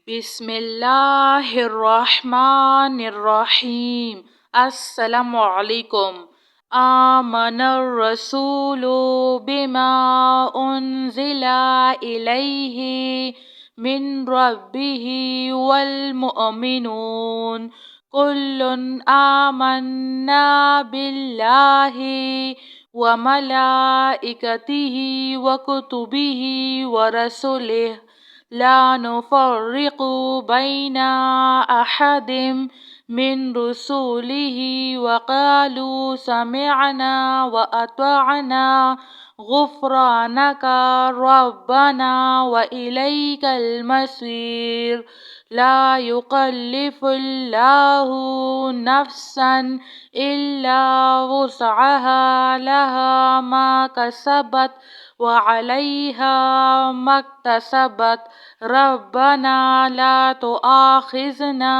بسم اللہ الرحمن الرحیم۔ السلام علیکم۔ آمن الرسول بما انزل الیہ من ربہ والمؤمنون کل آمنا باللہ وملائکتہ وکتبہ ورسلہ لا نفرق بين أحد من رسله وقالوا سمعنا وأطعنا غفرانك ربنا وإليك المصير لا يكلف الله نفسا إلا وسعها لها ما كسبت وعليها ما اكتسبت ربنا لا تؤاخذنا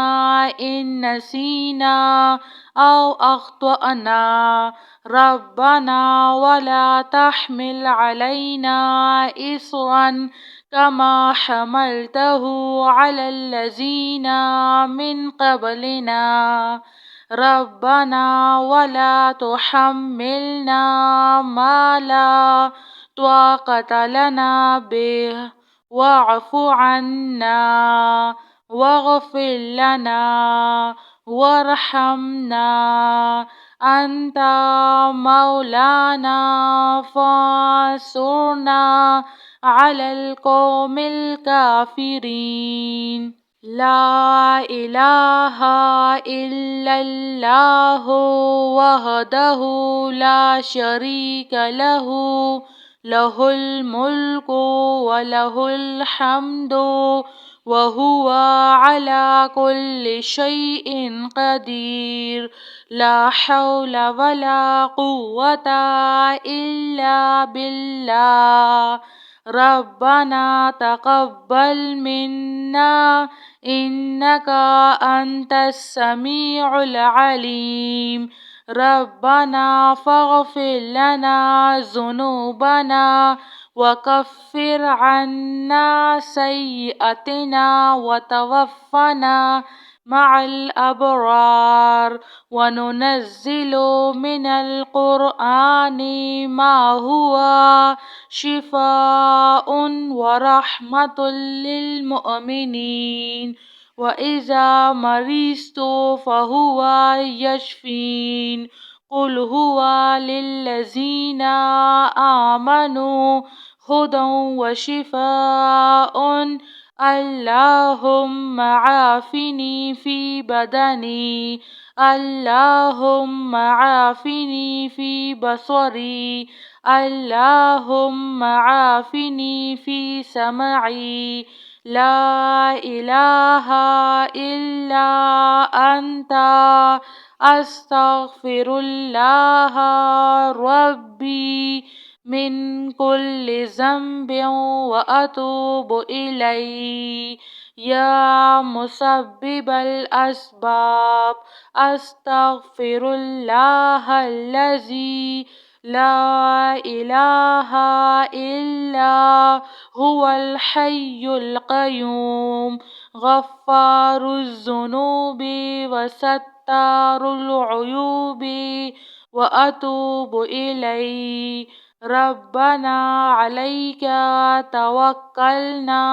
إن نسينا أو أخطأنا ربنا ولا تحمل علينا إصرا كما حملته على الذين من قبلنا ربنا ولا تحملنا ما لا طاقة لنا به واعف عنا واغفر لنا وارحمنا أنت مولانا فانصرنا على القوم الكافرين لا إله إلا الله وحده لا شريك له له الملك وله الحمد وهو على كل شيء قدير لا حول ولا قوة إلا بالله ربنا تقبل منا إنك أنت السميع العليم ربنا فاغفر لنا ذنوبنا وكفر عنا سيئاتنا وتوفنا مع الأبرار وننزل من القرآن ما هو شفاء ورحمة للمؤمنين وإذا مرضت فهو يشفين قل هو للذين آمنوا هدى وشفاء اللهم عافني في بدني اللهم عافني في بصري اللهم عافني في سمعي لا إله إلا أنت أستغفر الله ربي من كل ذنب وأتوب إليه يا مسبب الأسباب أستغفر الله الذي لا إله إلا هو الحي القيوم غفار الذنوب وستار العيوب وأتوب إليه ربنا عليك توكلنا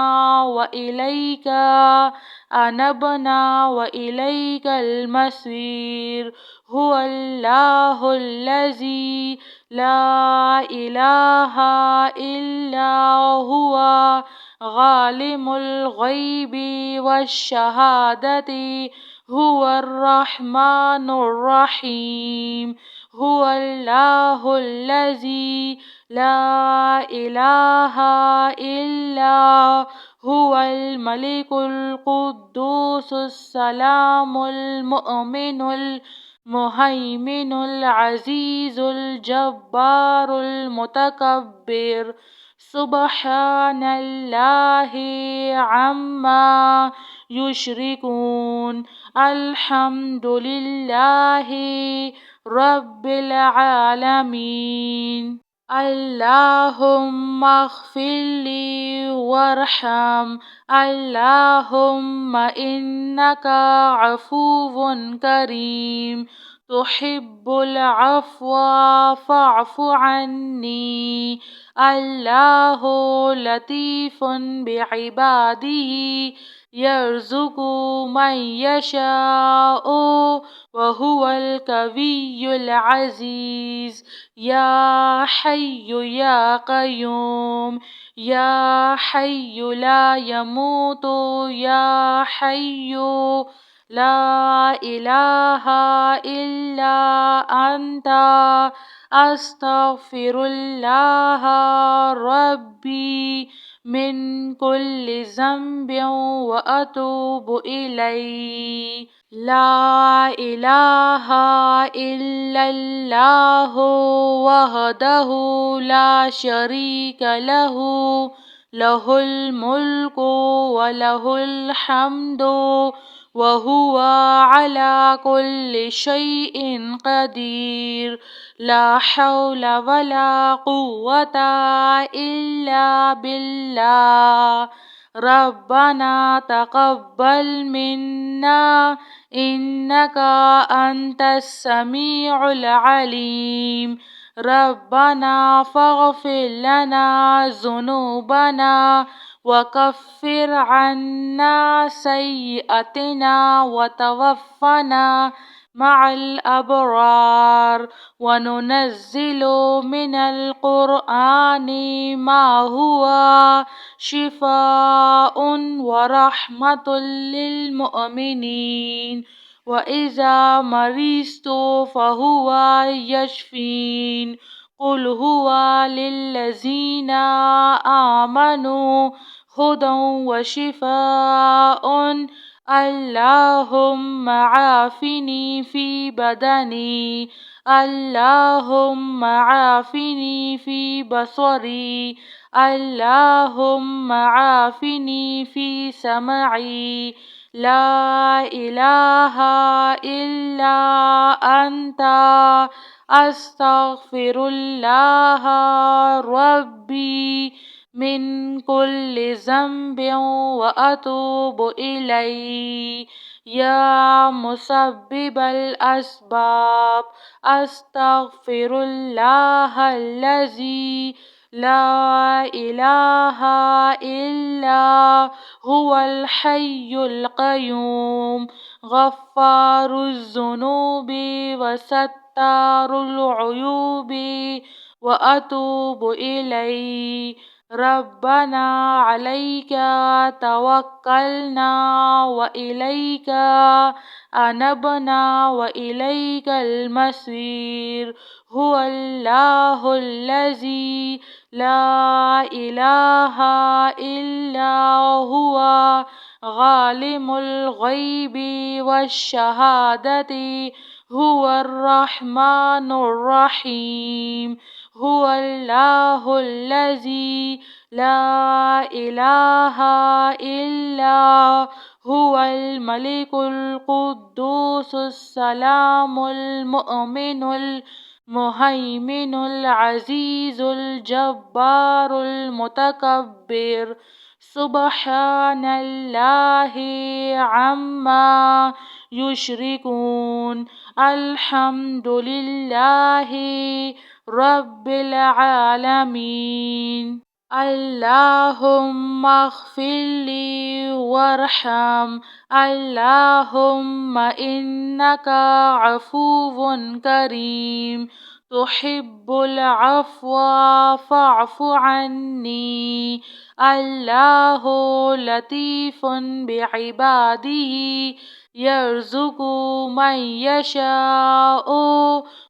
وإليك أنبنا وإليك المصير هو الله الذي لا إله إلا هو عالم الغيب والشهادة هو الرحمن الرحيم هو الله الذي لا إله إلا هو الملك القدوس السلام المؤمن المهيمن العزيز الجبار المتكبر سبحان الله عما يشركون الحمد لله رب العالمين اللهم اغفر لي وارحم. اللهم إنك عفو كريم تحب العفو فاعف عني. الله لطيف بعباده يرزق من يشاء وهو القوي العزيز. يا حي يا قيوم، يا حي لا يموت، يا حي لا إله إلا أنت، أستغفر الله ربي من كل ذنب وأتوب إليه. لا إله إلا الله وحده لا شريك له، له الملك وله الحمد وهو على كل شيء قدير. لا حول ولا قوة إلا بالله. ربنا تقبل منا إنك أنت السميع العليم. ربنا فاغفر لنا ذنوبنا وكفر عنا سيئاتنا وتوفنا مع الأبرار. وننزل من القرآن ما هو شفاء ورحمة للمؤمنين، وإذا مرضت فهو يشفين. قل هو للذين آمنوا هدى وشفاء. اللهم عافني في بدني، اللهم عافني في بصري، اللهم عافني في سمعي. لا إله إلا أنت، أستغفر الله ربي من كل ذنب وأتوب إليه. يا مسبب الأسباب، أستغفر الله الذي لا إله إلا هو الحي القيوم، غفار الذنوب وستار العيوب، وأتوب إليه. ربنا عليك توكلنا وإليك أنبنا وإليك المصير. هو الله الذي لا إله إلا هو عالم الغيب والشهادة، هو الرحمن الرحيم. هو الله الذي لا إله إلا هو الملك القدوس السلام المؤمن المهيمن العزيز الجبار المتكبر. سبحان الله عما يشركون. الحمد لله رب العالمين. اللهم اغفر لي وارحم. اللهم إنك عفو كريم تحب العفو فاعف عني. الله لطيف بعباده يرزق من يشاء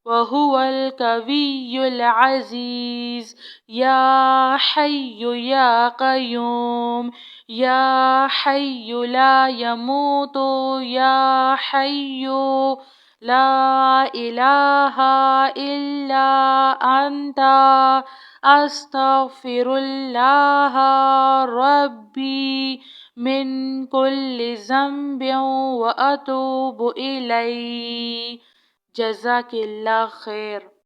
وهو القوي العزيز. يا حي يا قيوم، يا حي لا يموت، يا حي لا إله إلا أنت، أستغفر الله ربي من كل ذنب وأتوب إليه. جزاك الله خير.